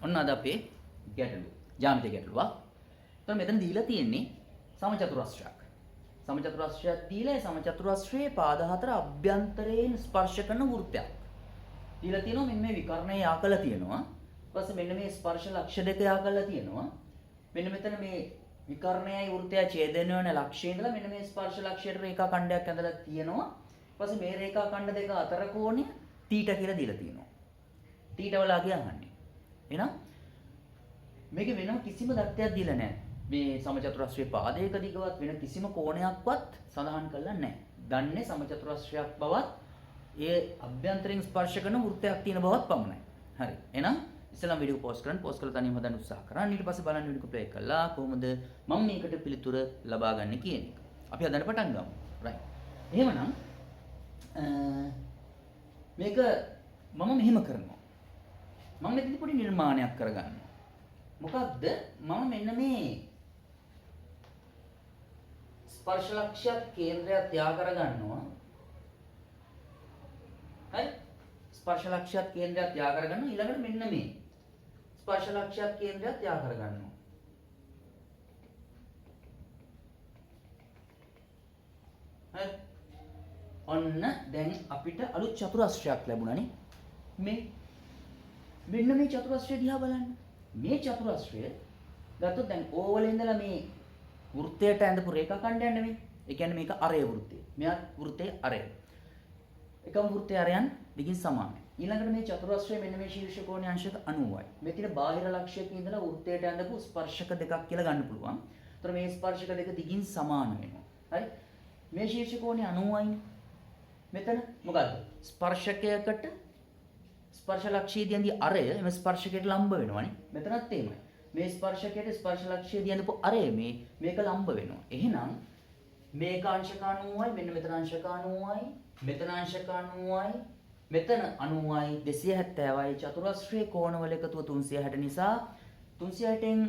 ඔන්න අද අපේ ගැටලුව. ජ්‍යාමිති ගැටලුවක්. එතකොට මෙතන දීලා තියෙන්නේ සමචතුරස්‍රයක්. සමචතුරස්‍රයක් දීලා ඒ සමචතුරස්‍රයේ පාද හතර අභ්‍යන්තරයෙන් ස්පර්ශ කරන වෘත්තයක්. දීලා තියෙනවා මෙන්න මේ විකර්ණය යා කරලා තියෙනවා. ඊට පස්සේ මෙන්න මේ ස්පර්ශ ලක්ෂ දෙක යා කරලා තියෙනවා. මෙන්න මෙතන මේ විකර්ණයයි වෘත්තයයි ඡේදනය වෙන ලක්ෂයේ ඉඳලා මෙන්න මේ ස්පර්ශ ලක්ෂයට රේඛා ඛණ්ඩයක් ඇඳලා තියෙනවා. ඊට පස්සේ මේ රේඛා ඛණ්ඩ දෙක අතර කෝණය θ කියලා දීලා තියෙනවා. θ වල කියන්නේ. එහෙනම් මේකේ වෙන කිසිම දත්තයක් දීලා නැහැ. මේ සමචතුරස්‍රයේ පාදයක දිගවත් වෙන කිසිම කෝණයක්වත් සඳහන් කරලා නැහැ. දන්නේ සමචතුරස්‍රයක් බවත් ඒ අභ්‍යන්තරයෙන් ස්පර්ශ කරන වෘත්තයක් තියෙන බවත් පමණයි. හරි. එහෙනම් ඉස්සෙල්ලාම වීඩියෝ පෝස්ට් කරලා තනියම හදන්න උත්සාහ කරන්න. ඊට පස්සේ බලන්න වීඩියෝ ප්ලේ කරලා කොහොමද මම මේකට පිළිතුර ලබා ගන්න කියන එක. අපි හදන්න පටන් ගමු. රයිට්. එහෙමනම් මේක මම මෙහෙම කරනවා. මම මෙතනදී පොඩි නිර්මාණයක් කරගන්නවා. මොකක්ද? මම මෙන්න මේ ස්පර්ශ ලක්ෂ්‍යත් කේන්ද්‍රයක් තියා කරගන්නවා. හරි? ස්පර්ශ ලක්ෂ්‍යත් කේන්ද්‍රයක් තියා කරගන්නවා. ඊළඟට මෙන්න මේ ස්පර්ශ ලක්ෂ්‍යත් කේන්ද්‍රයක් තියා කරගන්නවා. හරි? ඔන්න දැන් අපිට අලුත් චතුරස්‍රයක් ලැබුණානේ. මෙන්න මේ චතුරස්‍රය දිහා බලන්න. මේ චතුරස්‍රය ගත්තොත් දැන් ඕවල ඉඳලා මේ වෘත්තයට ඇඳපු රේඛා ඛණ්ඩයක් නෙමෙයි. ඒ කියන්නේ මේක අරය වෘත්තය. මෙයා වෘත්තයේ අරය. එකම වෘත්තයේ අරයන් දිගින් සමානයි. ඊළඟට මේ චතුරස්‍රයේ මෙන්න මේ ශීර්ෂ කෝණයේ අංශක 90යි. මේ තියෙන බාහිර ලක්ෂයක ඉඳලා වෘත්තයට ඇඳපු ස්පර්ශක දෙකක් කියලා ගන්න පුළුවන්. ඒතර මේ ස්පර්ශක දෙක දිගින් සමාන වෙනවා. හරි? මේ ශීර්ෂ කෝණය 90යි. මෙතන මොකද්ද? ස්පර්ශකයකට ස්පර්ශ ලක්ෂයේ දියන්දී අරය එම ස්පර්ශකයට ලම්බ වෙනවනේ. මෙතනත් එහෙමයි. මේ ස්පර්ශකයට ස්පර්ශ ලක්ෂයේ දියන්දපු අරය මේක ලම්බ වෙනවා. එහෙනම් මේක අංශක 90යි, මෙන්න මෙතන අංශක 90යි, මෙතන අංශක 90යි, මෙතන 90යි, 270යි. චතුරස්‍රයේ කෝණවල එකතුව 360 නිසා 360න්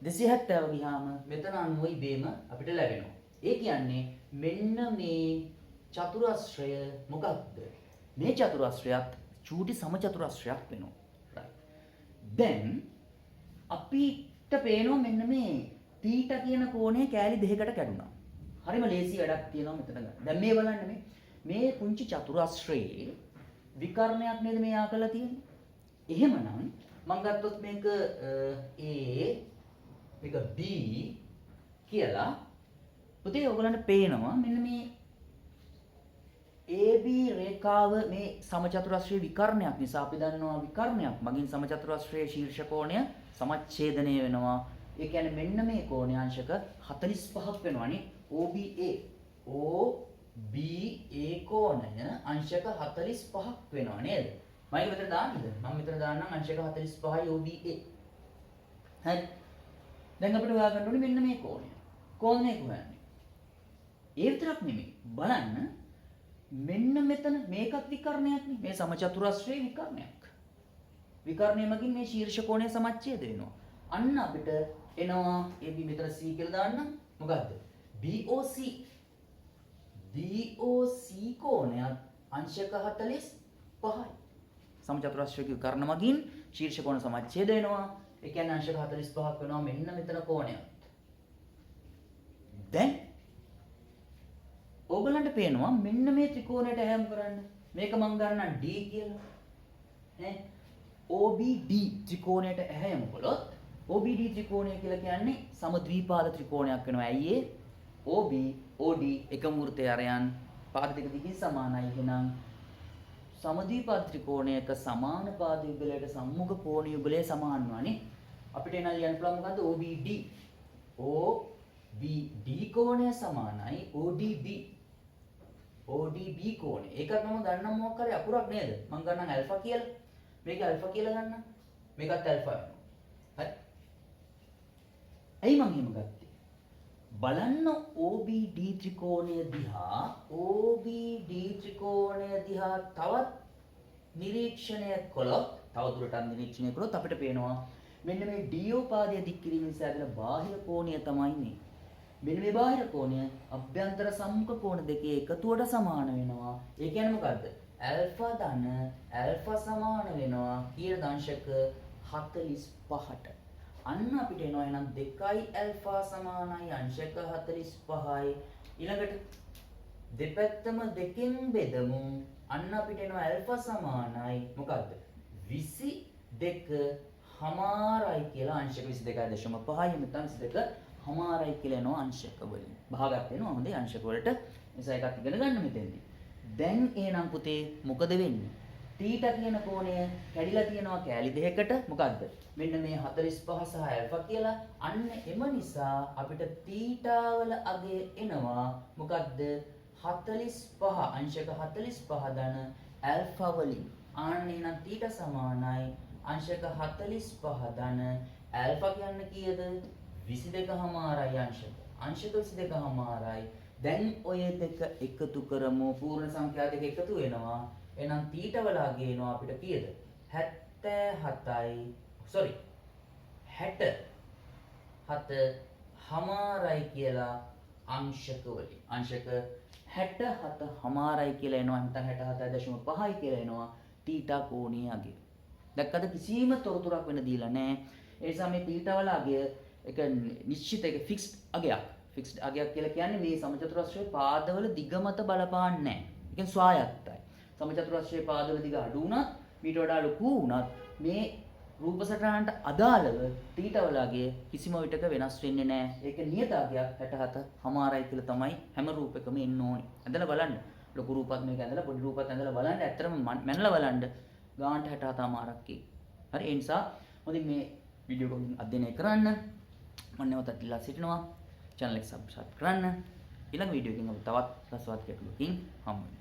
270 ගියාම මෙතන 90යි බේම අපිට ලැබෙනවා. ඒ කියන්නේ මෙන්න මේ චතුරස්‍රය මොකක්ද? මේ චතුරස්‍රයත් චූටි සමචතුරස්‍රයක් වෙනවා. right. දැන් අපිට පේනවා මෙන්න මේ θ කියන කෝණය කෑලි දෙකකට කැඩුනා. හරිම ලේසි වැඩක් තියෙනවා මෙතන ගන්න. දැන් මේ බලන්න මේ පුංචි චතුරස්‍රයේ විකර්ණයක් නේද මේ ආ කරලා තියෙන්නේ. එහෙමනම් මම ගත්තොත් මේක A මේක B කියලා පුතේ ඔයගලන්ට පේනවා මෙන්න මේ AB රේඛාව මේ සමචතුරස්‍රයේ විකර්ණයක් නිසා අපි දන්නවා විකර්ණයක් මගින් සමචතුරස්‍රයේ ශීර්ෂ කෝණය සමච්ඡේදනය වෙනවා. ඒ කියන්නේ මෙන්න මේ කෝණය අංශක 45ක් වෙනවානේ. OBA කෝණය අංශක 45ක් වෙනවා නේද? මම ඒක මෙතන දාන්නද? මම මෙතන දාන්නම් අංශක 45යි OBA. හරි. දැන් අපිට හොයාගන්න ඕනේ මෙන්න මේ කෝණය. කෝණය කොහොමද? ඒ විතරක් නෙමෙයි. බලන්න මෙන්න මෙතන මේකත් විකර්ණයක් නේ. මේ සමචතුරස්‍රයේ විකර්ණයක්. විකර්ණය මගින් මේ ශීර්ෂ කෝණය සමච්ඡේද වෙනවා. අන්න අපිට එනවා AB මෙතන C කියලා දාන්න. මොකද්ද? BOC. BOC කෝණයත් අංශක 45යි. සමචතුරස්‍රයේ විකර්ණ මගින් ශීර්ෂ කෝණ සමච්ඡේද වෙනවා. ඒ කියන්නේ අංශක 45ක් වෙනවා මෙන්න මෙතන කෝණයත්. දැන් ඕගලන්ට පේනවා මෙන්න මේ ත්‍රිකෝණයට හැම කරන්න. මේක මම ගන්නම් D කියලා. නේ? OBD ත්‍රිකෝණයට හැම කළොත් OBD ත්‍රිකෝණය කියලා කියන්නේ සමද්විපාද ත්‍රිකෝණයක් වෙනවා. ඇයි ඒ? OB OD එකම වෘත්තයේ අරයන් පාද දෙක දිගින් සමානයි. එහෙනම් සමද්විපාද ත්‍රිකෝණයක සමාන පාද යුගලයට සම්මුඛ කෝණ යුගලය සමාන වනේ. අපිට එනවා ලියන්න පුළුවන් මොකද්ද? OBD. OBD කෝණය සමානයි ODB. ODB කෝණය. ඒකත් මම ගන්නම් මොකක් හරි අකුරක් නේද? මම ගන්නම් ඇල්ෆා කියලා. මේක ඇල්ෆා කියලා ගන්නම්. මේකත් ඇල්ෆා වෙනවා. හරි. ඇයි මම එහෙම ගත්තේ? බලන්න OBD ත්‍රිකෝණය දිහා තවත් නිරීක්ෂණය කළොත් තවදුරටත් නිරීක්ෂණය කළොත් අපිට පේනවා මෙන්න මේ DO පාදය දික් කිරීම නිසා ඇතිවන බාහිර කෝණය තමයි මේ. මෙන්න මේ බාහිර කෝණය අභ්‍යන්තර සම්මුඛ කෝණ දෙකේ එකතුවට සමාන වෙනවා. ඒ කියන්නේ මොකද්ද? ඇල්ෆා ධන ඇල්ෆා සමාන වෙනවා කීයද අංශක 45ට. අන්න අපිට එනවා එහෙනම් 2යි ඇල්ෆා සමානයි අංශක 45යි. ඊළඟට දෙපැත්තම දෙකෙන් බෙදමු. අන්න අපිට එනවා ඇල්ෆා සමානයි මොකද්ද? 22 හමාරයි කියලා අංශක 22.5යි මෙතන 22 හමාරයි කියලා එනවා අංශක වලින්. භාගයක් වෙනවා හොඳේ අංශක වලට. නිසා එකක් ඉගෙන ගන්න මෙතෙන්දී. දැන් එහෙනම් පුතේ මොකද වෙන්නේ? තීටා කියන කෝණය කැඩිලා තියෙනවා කෑලි දෙකකට. මොකද්ද? මෙන්න මේ 45 සහ ඇල්ෆා කියලා. අන්න එම නිසා අපිට තීටා වල අගය එනවා මොකද්ද? 45 අංශක 45 ධන ඇල්ෆා වලින්. අන්න එහෙනම් තීටා සමානයි අංශක 45 ධන ඇල්ෆා කියන්නේ කීයද? 22 අංශක. අංශක 22 දැන් ඔය දෙක එකතු කරමු. පූර්ණ සංඛ්‍යා දෙක එකතු වෙනවා. එහෙනම් තීටා වල අගය එනවා අපිට කීයද? 67 හමාරයි කියලා අංශක වලින්. අංශක 67 හමාරයි කියලා එනවා. නැත්නම් 67.5යි කියලා එනවා තීටා කෝණයේ අගය. දැක්කද කිසිම තොරතුරක් වෙන දීලා නැහැ. ඒ නිසා මේ තීටා වල අගය එක නිශ්චිත එක ෆික්ස්ඩ් අගයක්. ෆික්ස්ඩ් අගයක් කියලා කියන්නේ මේ සමචතුරස්‍රයේ පාදවල දිග මත බලපාන්නේ නැහැ. ඒ කියන්නේ ස්වායත්තයි. සමචතුරස්‍රයේ පාදවල දිග අඩු වුණත් මීට වඩා ලොකු වුණත් මේ රූප සටහනට අදාළව තීටා වල අගය කිසිම විටක වෙනස් වෙන්නේ නැහැ. ඒක නියත අගයක් 67 හමාරයි කියලා තමයි හැම රූපයකම එන්න ඕනේ. ඇඳලා බලන්න. ලොකු රූපත් මේක ඇඳලා පොඩි රූපත් ඇඳලා බලන්න. ඇත්තටම මැනලා බලන්න. ගානට 67 හමාරක් එයි. හරි ඒ නිසා හොඳින් මේ වීඩියෝ එක අධ්‍යයනය කරන්න. මම නැවතත් ඉල්ලා සිටිනවා. channel එක subscribe කරන්න. ඊළඟ වීඩියෝ එකකින් අපි තවත් රසවත් ගැටලුවකින් හමු වෙමු.